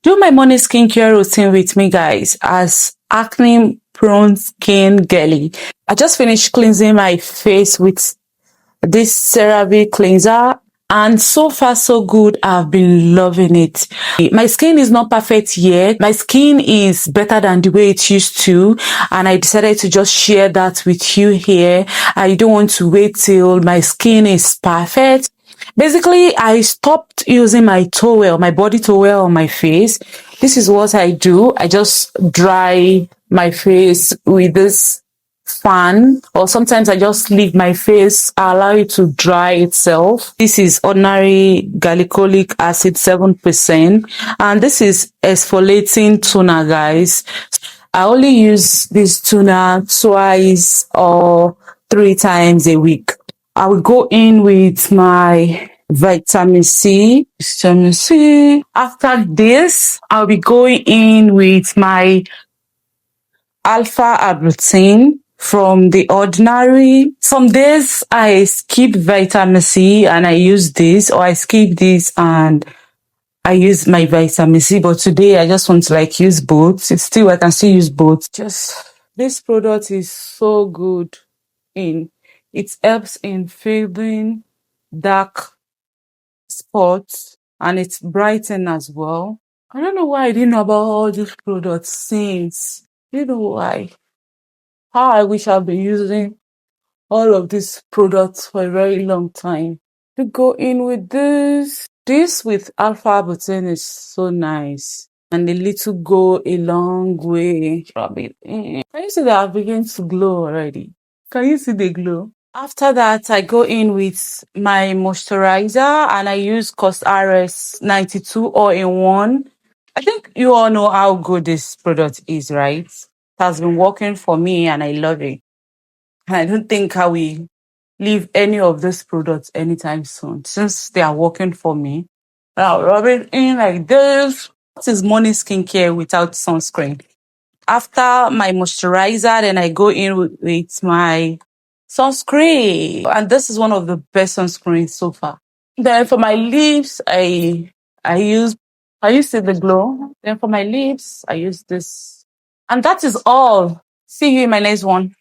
Do my morning skincare routine with me, guys, as acne-prone skin girly. I just finished cleansing my face with this CeraVe cleanser, and so far so good. I've been loving it. My skin is not perfect yet. My skin is better than the way it used to, and I decided to just share that with you here. I don't want to wait till my skin is perfect. Basically, I stopped using my towel, my body towel on my face. This is what I do. I just dry my face with this fan, or sometimes I just leave my face, I allow it to dry itself. This is ordinary glycolic acid 7%, and this is exfoliating toner, guys. I only use this toner twice or 3 times a week. I will go in with my Vitamin C. After this, I'll be going in with my Alpha Arbutin from the ordinary. Some days I skip Vitamin C and I use this, or I skip this and I use my Vitamin C. But today I just want to use both. It's still, I can still use both. This product is so good it helps in fading dark spots, and it's brightening as well. I don't know why I didn't know about all these products since. You know why? How I wish I've been using all of these products for a very long time. To go in with this. This with Alpha Arbutin is so nice. And the little go a long way. Rub it in. Can you see that I've begun to glow already? Can you see the glow? After that, I go in with my moisturizer, and I use COSRX 92 all-in-one. I think you all know how good this product is, right? It has been working for me and I love it. And I don't think I will leave any of these products anytime soon, since they are working for me. I'll rub it in like this. What is morning skincare without sunscreen? After my moisturizer, then I go in with my sunscreen. And this is one of the best sunscreens so far. Then for my lips, I use the glow. Then for my lips, I use this. And that is all. See you in my next one.